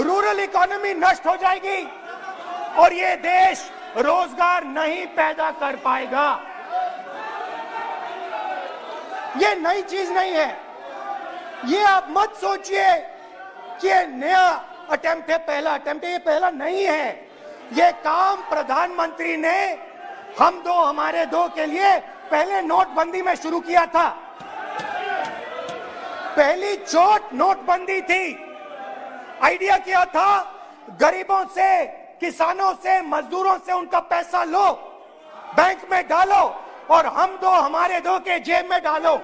Rural economy नष्ट हो जाएगी और ये देश रोजगार नहीं पैदा कर पाएगा। ये नई चीज नहीं है। ये आप मत सोचिए कि ये नया अटेम्प्ट है, पहला अटेम्प्ट है। ये पहला नहीं है। ये काम प्रधानमंत्री ने हम दो हमारे दो के लिए पहले नोटबंदी में शुरू किया था। पहली चोट नोटबंदी थी। आइडिया किया था गरीबों से, किसानों से, मजदूरों से उनका पैसा लो, बैंक में डालो और हम दो हमारे दो के जेब में डालो।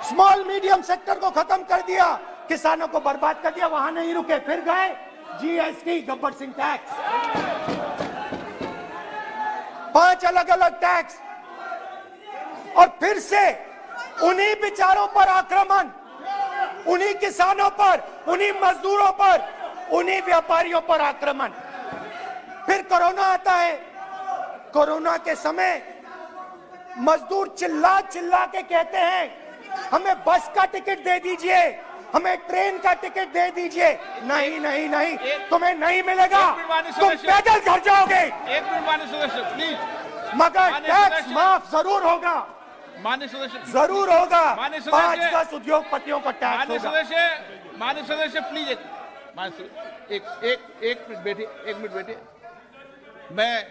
स्मॉल मीडियम सेक्टर को खत्म कर दिया, किसानों को बर्बाद कर दिया। वहां नहीं रुके, फिर गए जीएसटी, गब्बर सिंह टैक्स, 5 अलग अलग टैक्स, और फिर से उन्हीं बेचारों पर आक्रमण, उन्हीं किसानों पर, उन्हीं मजदूरों पर, उन्हीं व्यापारियों पर आक्रमण। फिर कोरोना आता है। कोरोना के समय मजदूर चिल्ला चिल्ला के कहते हैं हमें बस का टिकट दे दीजिए, हमें ट्रेन का टिकट दे दीजिए। नहीं नहीं नहीं, तुम्हें नहीं मिलेगा, तुम पैदल घर जाओगे। एक मिनट माननीय सदस्य प्लीज। मगर टैक्स माफ जरूर होगा, माननीय सदस्य जरूर होगा। माननीय सदस्य 5-10 उद्योगपतियों को टैक्स होगा। माननीय सदस्य प्लीज एक मिनट बैठिए, एक मिनट बैठिए। मैं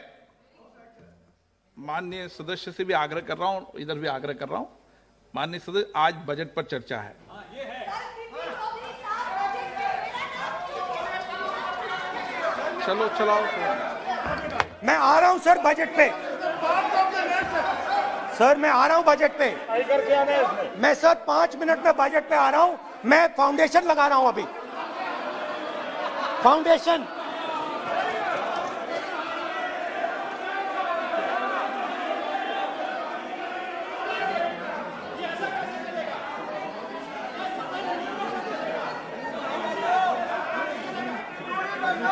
माननीय सदस्य से भी आग्रह कर रहा हूं, इधर भी आग्रह कर रहा हूं। माननीय सदस्य, आज बजट पर चर्चा है। चलो चलाओ। मैं आ रहा हूं सर बजट पे। सर मैं आ रहा हूं बजट पे। मैं सर 5 मिनट में बजट पे आ रहा हूं। मैं फाउंडेशन लगा रहा हूं अभी, फाउंडेशन।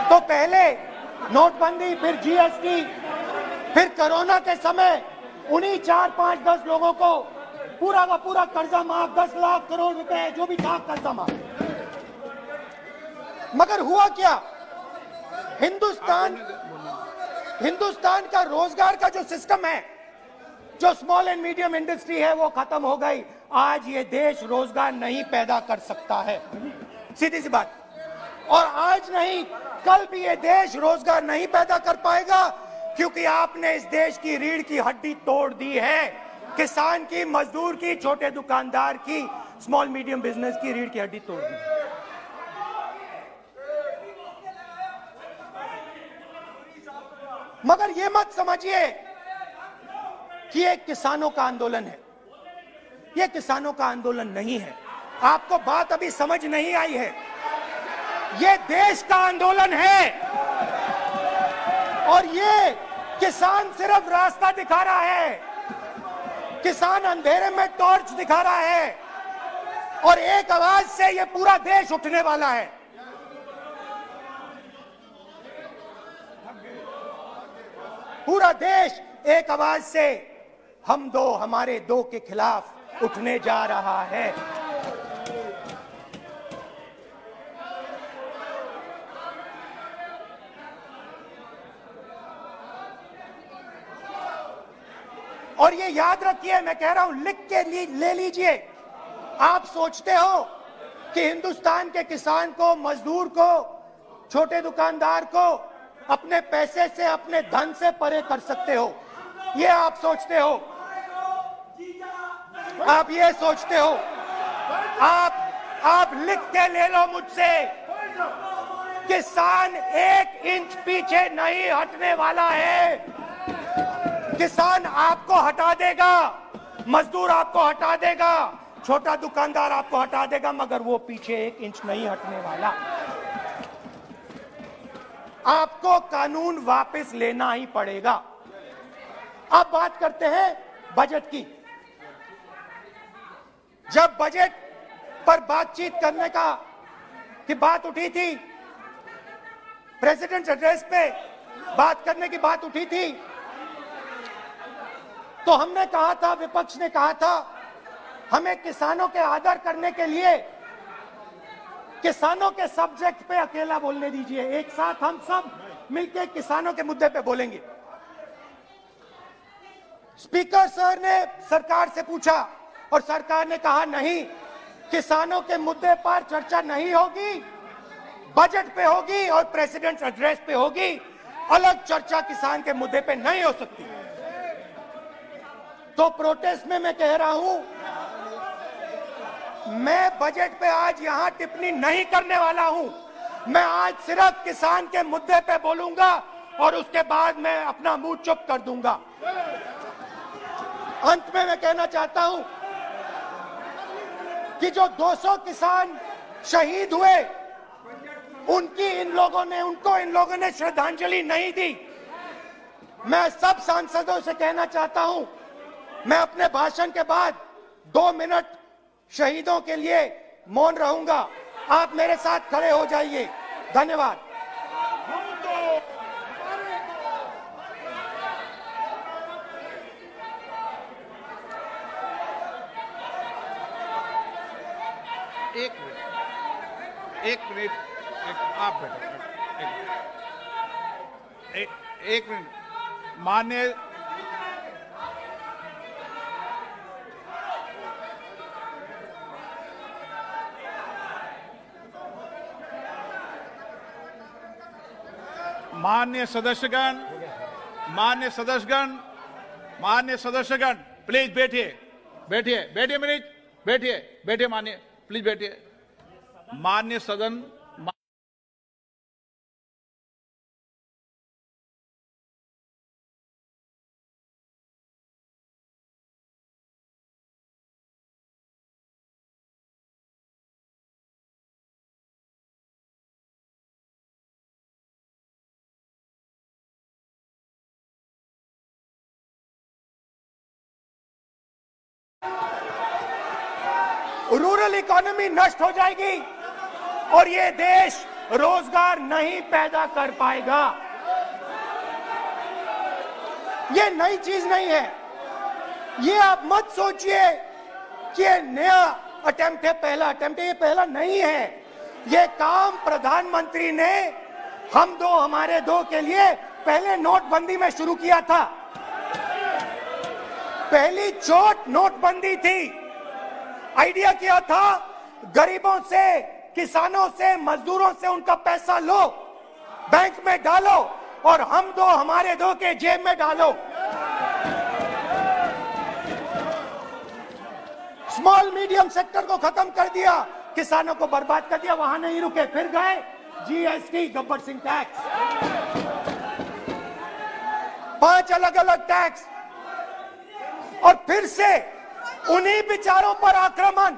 तो पहले नोटबंदी, फिर जीएसटी, फिर कोरोना के समय उन्हीं 4, 5, 10 लोगों को पूरा का पूरा कर्जा माफ, 10 लाख करोड़ रुपए जो भी था कर्जा माफ। मगर हुआ क्या? हिंदुस्तान का रोजगार का जो सिस्टम है, जो स्मॉल एंड मीडियम इंडस्ट्री है, वो खत्म हो गई। आज ये देश रोजगार नहीं पैदा कर सकता है, सीधी सी बात। और आज नहीं, कल भी ये देश रोजगार नहीं पैदा कर पाएगा, क्योंकि आपने इस देश की रीढ़ की हड्डी तोड़ दी है। किसान की, मजदूर की, छोटे दुकानदार की, स्मॉल मीडियम बिजनेस की रीढ़ की हड्डी तोड़ दी। मगर ये मत समझिए कि ये किसानों का आंदोलन है। ये किसानों का आंदोलन नहीं है। आपको बात अभी समझ नहीं आई है। ये देश का आंदोलन है और ये किसान सिर्फ रास्ता दिखा रहा है। किसान अंधेरे में टॉर्च दिखा रहा है और एक आवाज से ये पूरा देश उठने वाला है। पूरा देश एक आवाज से हम दो हमारे दो के खिलाफ उठने जा रहा है। और ये याद रखिए, मैं कह रहा हूं, लिख के ले लीजिए। आप सोचते हो कि हिंदुस्तान के किसान को, मजदूर को, छोटे दुकानदार को अपने पैसे से, अपने धन से परे कर सकते हो। ये आप सोचते हो, आप ये सोचते हो। आप लिख के ले लो मुझसे, किसान 1 इंच पीछे नहीं हटने वाला है। किसान आपको हटा देगा, मजदूर आपको हटा देगा, छोटा दुकानदार आपको हटा देगा, मगर वो पीछे 1 इंच नहीं हटने वाला। आपको कानून वापस लेना ही पड़ेगा। अब बात करते हैं बजट की। जब बजट पर बातचीत करने की बात उठी थी, प्रेसिडेंट एड्रेस पे बात करने की बात उठी थी, तो हमने कहा था, विपक्ष ने कहा था हमें किसानों के आदर करने के लिए किसानों के सब्जेक्ट पे अकेला बोलने दीजिए। एक साथ हम सब मिलकर किसानों के मुद्दे पे बोलेंगे। स्पीकर सर ने सरकार से पूछा और सरकार ने कहा नहीं, किसानों के मुद्दे पर चर्चा नहीं होगी, बजट पे होगी और प्रेसिडेंट्स एड्रेस पे होगी। अलग चर्चा किसान के मुद्दे पे नहीं हो सकती। तो प्रोटेस्ट में मैं कह रहा हूं, मैं बजट पे आज यहां टिप्पणी नहीं करने वाला हूं। मैं आज सिर्फ किसान के मुद्दे पे बोलूंगा और उसके बाद मैं अपना मुंह चुप कर दूंगा। अंत में मैं कहना चाहता हूं कि जो 200 किसान शहीद हुए, उनको इन लोगों ने श्रद्धांजलि नहीं दी। मैं सब सांसदों से कहना चाहता हूं, मैं अपने भाषण के बाद 2 मिनट शहीदों के लिए मौन रहूंगा। आप मेरे साथ खड़े हो जाइए। धन्यवाद। एक मिनट आप बैठो। एक मिनट। मान्य सदस्यगण प्लीज बैठिए मिनट बैठिए मान्य, प्लीज बैठिए। मान्य सदन, रूरल इकोनॉमी नष्ट हो जाएगी और ये देश रोजगार नहीं पैदा कर पाएगा। ये नई चीज नहीं है। ये आप मत सोचिए कि ये नया अटेम्प्ट है, पहला अटेम्प्ट है। ये पहला नहीं है। ये काम प्रधानमंत्री ने हम दो हमारे दो के लिए पहले नोटबंदी में शुरू किया था। पहली चोट नोटबंदी थी। आइडिया किया था गरीबों से, किसानों से, मजदूरों से उनका पैसा लो, बैंक में डालो और हम दो हमारे दो के जेब में डालो। स्मॉल मीडियम सेक्टर को खत्म कर दिया, किसानों को बर्बाद कर दिया। वहां नहीं रुके, फिर गए जीएसटी, गब्बर सिंह टैक्स, 5 अलग अलग टैक्स और फिर से उन्हीं बेचारों पर आक्रमण,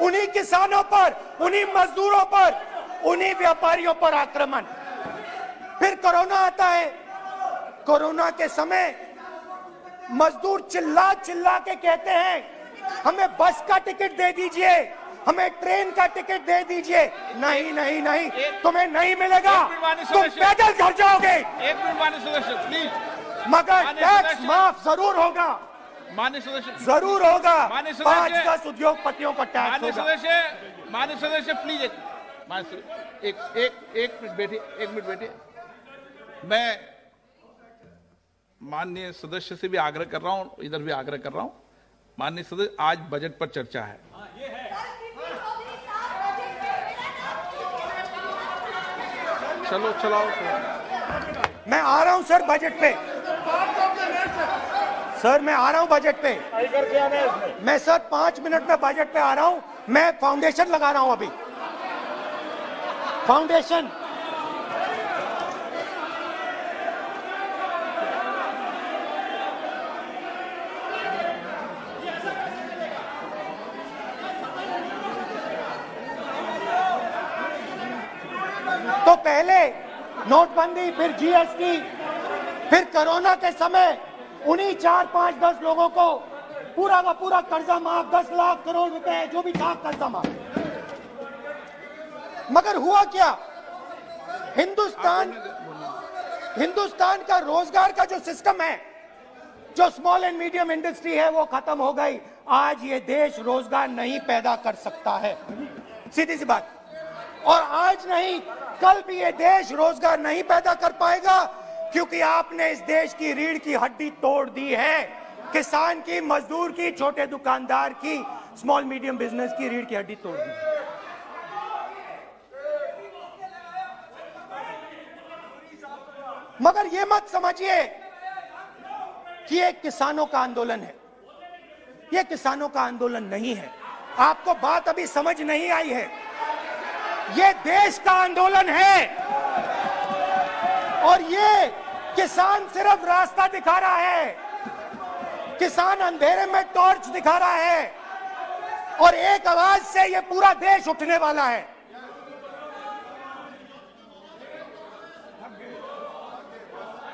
उन्हीं किसानों पर, उन्हीं मजदूरों पर, उन्हीं व्यापारियों पर आक्रमण। फिर कोरोना आता है। कोरोना के समय मजदूर चिल्ला चिल्ला के कहते हैं हमें बस का टिकट दे दीजिए, हमें ट्रेन का टिकट दे दीजिए। नहीं नहीं नहीं, तुम्हें नहीं मिलेगा, तुम पैदल घर जाओगे। एक मिनट माननीय सदस्य प्लीज। मगर टैक्स माफ जरूर होगा, माननीय सदस्य जरूर होगा। माननीय सदस्य 5-10 उद्योगपतियों का टैक्स होगा। माननीय सदस्य प्लीज एक मिनट बैठिए। मैं माननीय सदस्य से भी आग्रह कर रहा हूं, इधर भी आग्रह कर रहा हूं। माननीय सदस्य, आज बजट पर चर्चा है। चलाओ। मैं आ रहा हूं सर बजट पे। सर मैं आ रहा हूं बजट पे। मैं सर 5 मिनट में बजट पे आ रहा हूं। मैं फाउंडेशन लगा रहा हूं अभी। फाउंडेशन तो पहले नोटबंदी, फिर जीएसटी, फिर कोरोना के समय उन्हीं 4, 5, 10 लोगों को पूरा का पूरा कर्जा माफ, 10 लाख करोड़ रुपए जो भी था कर्जा माफ। मगर हुआ क्या? हिंदुस्तान का रोजगार का जो सिस्टम है जो स्मॉल एंड मीडियम इंडस्ट्री है वो खत्म हो गई। आज ये देश रोजगार नहीं पैदा कर सकता है, सीधी सी बात। और आज नहीं कल भी ये देश रोजगार नहीं पैदा कर पाएगा, क्योंकि आपने इस देश की रीढ़ की हड्डी तोड़ दी है। किसान की, मजदूर की, छोटे दुकानदार की, स्मॉल मीडियम बिजनेस की रीढ़ की हड्डी तोड़ दी। मगर ये मत समझिए कि ये किसानों का आंदोलन है। ये किसानों का आंदोलन नहीं है। आपको बात अभी समझ नहीं आई है। ये देश का आंदोलन है और ये किसान सिर्फ रास्ता दिखा रहा है। किसान अंधेरे में टॉर्च दिखा रहा है और एक आवाज से ये पूरा देश उठने वाला है।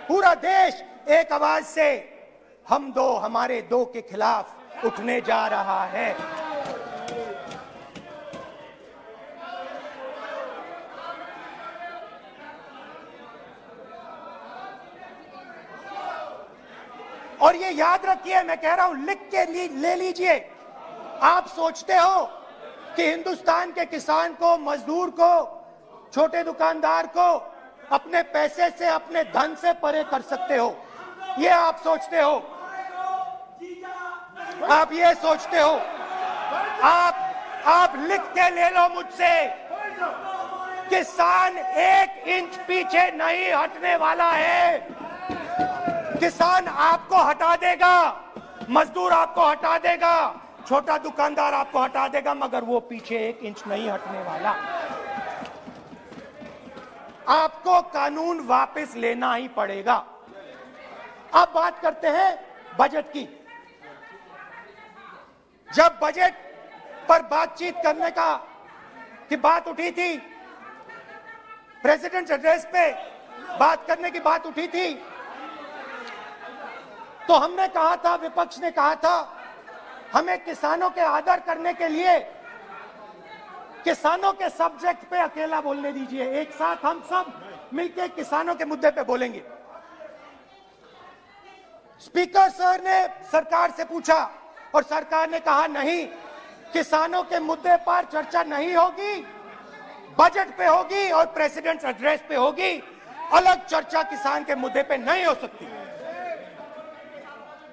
पूरा देश एक आवाज से हम दो हमारे दो के खिलाफ उठने जा रहा है। और ये याद रखिए, मैं कह रहा हूं, लिख के ले लीजिए। आप सोचते हो कि हिंदुस्तान के किसान को, मजदूर को, छोटे दुकानदार को अपने पैसे से, अपने धन से परे कर सकते हो। ये आप सोचते हो, आप ये सोचते हो। आप लिख के ले लो मुझसे, किसान 1 इंच पीछे नहीं हटने वाला है। किसान आपको हटा देगा, मजदूर आपको हटा देगा, छोटा दुकानदार आपको हटा देगा, मगर वो पीछे 1 इंच नहीं हटने वाला। आपको कानून वापस लेना ही पड़ेगा। अब बात करते हैं बजट की। जब बजट पर बातचीत करने की बात उठी थी, प्रेसिडेंट एड्रेस पे बात करने की बात उठी थी, तो हमने कहा था, विपक्ष ने कहा था, हमें किसानों के आदर करने के लिए किसानों के सब्जेक्ट पे अकेला बोलने दीजिए। एक साथ हम सब मिलकर किसानों के मुद्दे पे बोलेंगे। स्पीकर सर ने सरकार से पूछा और सरकार ने कहा नहीं, किसानों के मुद्दे पर चर्चा नहीं होगी, बजट पे होगी और प्रेसिडेंट एड्रेस पे होगी। अलग चर्चा किसान के मुद्दे पे नहीं हो सकती।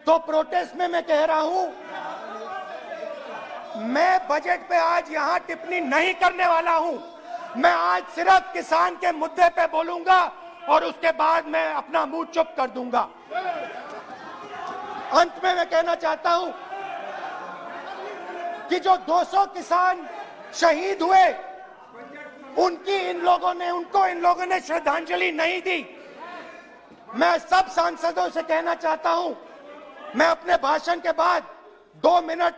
तो प्रोटेस्ट में मैं कह रहा हूं, मैं बजट पे आज यहां टिप्पणी नहीं करने वाला हूं। मैं आज सिर्फ किसान के मुद्दे पे बोलूंगा और उसके बाद मैं अपना मुंह चुप कर दूंगा। अंत में मैं कहना चाहता हूं कि जो 200 किसान शहीद हुए, उनको इन लोगों ने श्रद्धांजलि नहीं दी। मैं सब सांसदों से कहना चाहता हूं, मैं अपने भाषण के बाद 2 मिनट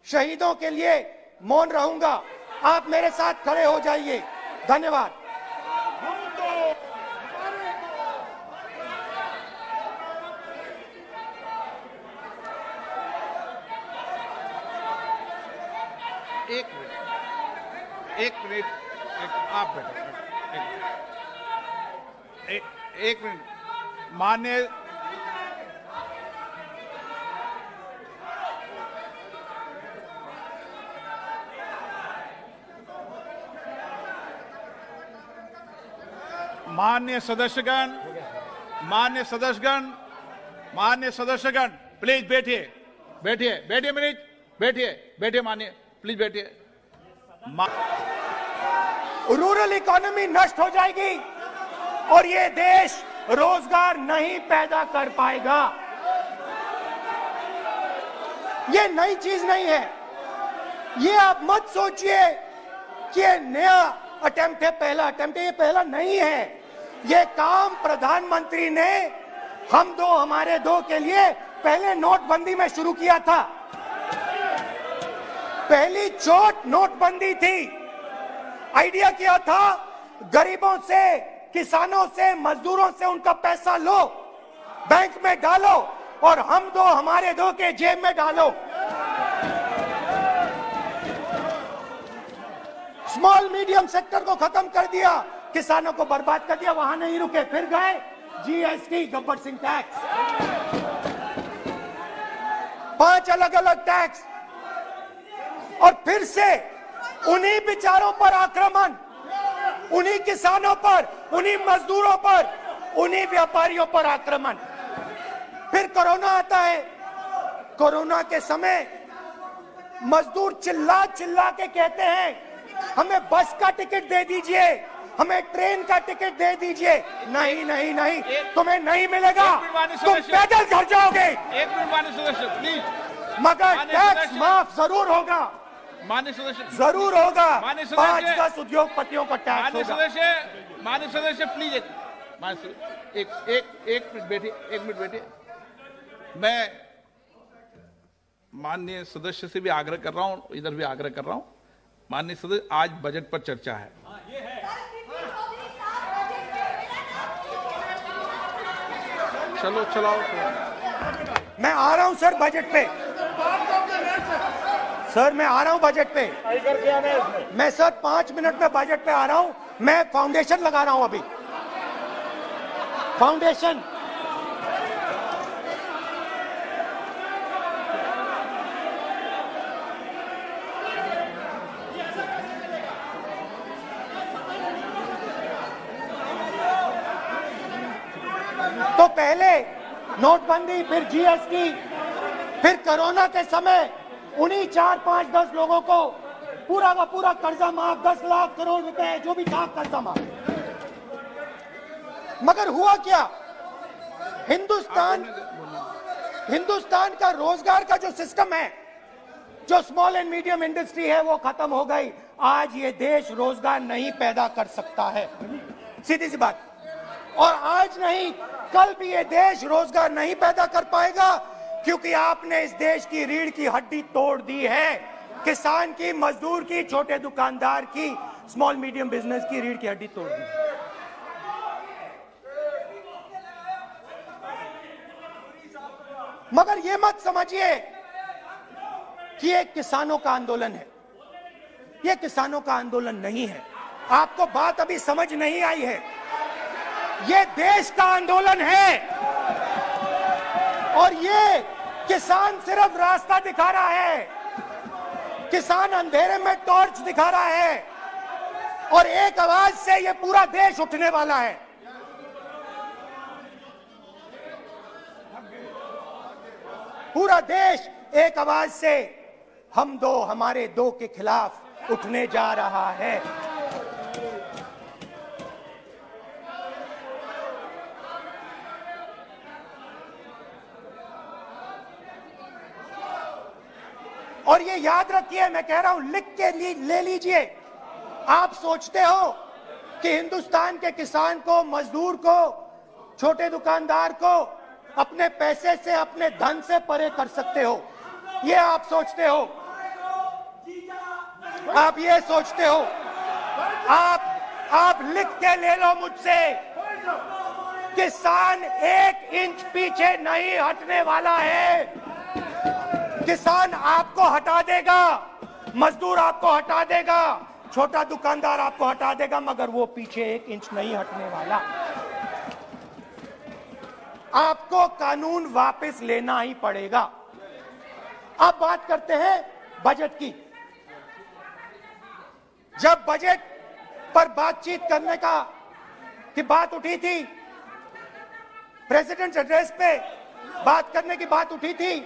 शहीदों के लिए मौन रहूंगा। आप मेरे साथ खड़े हो जाइए। धन्यवाद। एक मिनट, आप बैठो। एक मिनट, माननीय सदस्यगण, प्लीज बैठिए मिनट, बैठिए माननीय, प्लीज बैठिए। रूरल इकोनॉमी नष्ट हो जाएगी और ये देश रोजगार नहीं पैदा कर पाएगा। ये नई चीज नहीं है। ये आप मत सोचिए कि ये नया अटेम्प्ट है, पहला अटेम्प्ट है। ये पहला नहीं है। ये काम प्रधानमंत्री ने हम दो हमारे दो के लिए पहले नोटबंदी में शुरू किया था। पहली चोट नोटबंदी थी। आइडिया किया था, गरीबों से, किसानों से, मजदूरों से उनका पैसा लो, बैंक में डालो और हम दो हमारे दो के जेब में डालो। स्मॉल मीडियम सेक्टर को खत्म कर दिया, किसानों को बर्बाद कर दिया। वहां नहीं रुके, फिर गए जीएसटी, गब्बर सिंह टैक्स। 5 अलग अलग टैक्स और फिर से उन्हीं बेचारों पर आक्रमण, उन्हीं किसानों पर, उन्हीं मजदूरों पर, उन्हीं व्यापारियों पर आक्रमण। फिर कोरोना आता है। कोरोना के समय मजदूर चिल्ला चिल्ला के कहते हैं हमें बस का टिकट दे दीजिए, हमें ट्रेन का टिकट दे दीजिए। नहीं नहीं नहीं, तुम्हें नहीं मिलेगा, तुम पैदल घर जाओगे। एक मिनट माननीय सदस्य प्लीज। मगर टैक्स माफ जरूर होगा, माननीय सदस्य जरूर होगा। माननीय सदस्य 5-10 उद्योगपतियों का टैक्स होगा। माननीय सदस्य प्लीज एक मिनट बैठिए, एक मिनट बैठिए। मैं माननीय सदस्य से भी आग्रह कर रहा हूं, इधर भी आग्रह कर रहा हूं। माननीय सदस्य, आज बजट पर चर्चा है। चलो चलाओ। मैं आ रहा हूं सर बजट पे। सर मैं आ रहा हूं बजट पे। मैं सर 5 मिनट में बजट पे आ रहा हूं। मैं फाउंडेशन लगा रहा हूं अभी, फाउंडेशन। तो पहले नोटबंदी, फिर जीएसटी, फिर कोरोना के समय उन्हीं 4, 5, 10 लोगों को पूरा का पूरा कर्जा माफ, 10 लाख करोड़ रुपए जो भी था कर्जा माफ। मगर हुआ क्या? हिंदुस्तान का रोजगार का जो सिस्टम है, जो स्मॉल एंड मीडियम इंडस्ट्री है, वो खत्म हो गई। आज ये देश रोजगार नहीं पैदा कर सकता है, सीधी सी बात। और आज नहीं, कल भी ये देश रोजगार नहीं पैदा कर पाएगा, क्योंकि आपने इस देश की रीढ़ की हड्डी तोड़ दी है। किसान की, मजदूर की, छोटे दुकानदार की, स्मॉल मीडियम बिजनेस की रीढ़ की हड्डी तोड़ दी। मगर ये मत समझिए कि ये किसानों का आंदोलन है। ये किसानों का आंदोलन नहीं है। आपको बात अभी समझ नहीं आई है। ये देश का आंदोलन है और ये किसान सिर्फ रास्ता दिखा रहा है। किसान अंधेरे में टॉर्च दिखा रहा है और एक आवाज से ये पूरा देश उठने वाला है। पूरा देश एक आवाज से हम दो हमारे दो के खिलाफ उठने जा रहा है। और ये याद रखिए, मैं कह रहा हूं, लिख के ले लीजिए। आप सोचते हो कि हिंदुस्तान के किसान को, मजदूर को, छोटे दुकानदार को अपने पैसे से, अपने धन से परे कर सकते हो, ये आप सोचते हो। आप ये सोचते हो। आप लिख के ले लो मुझसे, किसान 1 इंच पीछे नहीं हटने वाला है। किसान आपको हटा देगा, मजदूर आपको हटा देगा, छोटा दुकानदार आपको हटा देगा, मगर वो पीछे 1 इंच नहीं हटने वाला। आपको कानून वापस लेना ही पड़ेगा। अब बात करते हैं बजट की। जब बजट पर बातचीत करने की बात उठी थी, प्रेसिडेंट एड्रेस पे बात करने की बात उठी थी,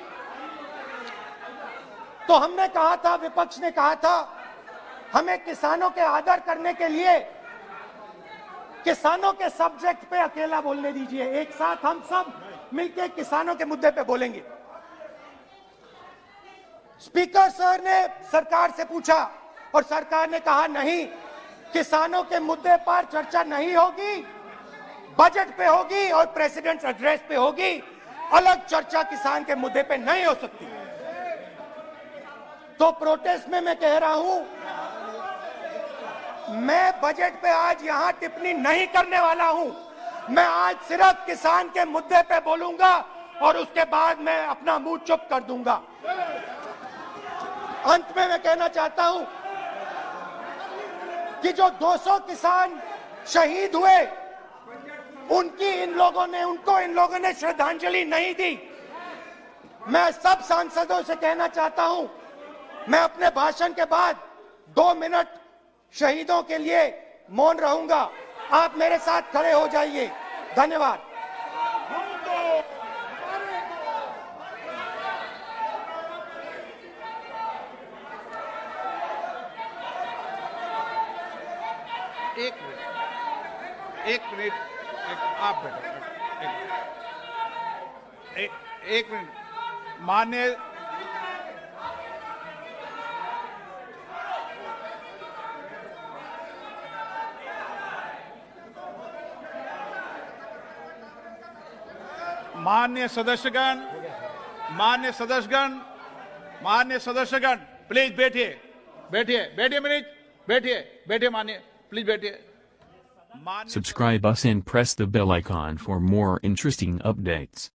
तो हमने कहा था, विपक्ष ने कहा था, हमें किसानों के आदर करने के लिए किसानों के सब्जेक्ट पे अकेला बोलने दीजिए। एक साथ हम सब मिलकर किसानों के मुद्दे पे बोलेंगे। स्पीकर सर ने सरकार से पूछा और सरकार ने कहा नहीं, किसानों के मुद्दे पर चर्चा नहीं होगी, बजट पे होगी और प्रेसिडेंट एड्रेस पे होगी। अलग चर्चा किसान के मुद्दे पे नहीं हो सकती। तो प्रोटेस्ट में मैं कह रहा हूं, मैं बजट पे आज यहां टिप्पणी नहीं करने वाला हूं। मैं आज सिर्फ किसान के मुद्दे पे बोलूंगा और उसके बाद मैं अपना मुंह चुप कर दूंगा। अंत में मैं कहना चाहता हूं कि जो 200 किसान शहीद हुए, उनको इन लोगों ने श्रद्धांजलि नहीं दी। मैं सब सांसदों से कहना चाहता हूं, मैं अपने भाषण के बाद 2 मिनट शहीदों के लिए मौन रहूंगा। आप मेरे साथ खड़े हो जाइए। धन्यवाद। एक मिनट आप बैठो। एक मिनट माननीय सदस्यगण प्लीज बैठिए माननीय प्लीज बैठिए। Subscribe us and press the bell icon for more interesting updates.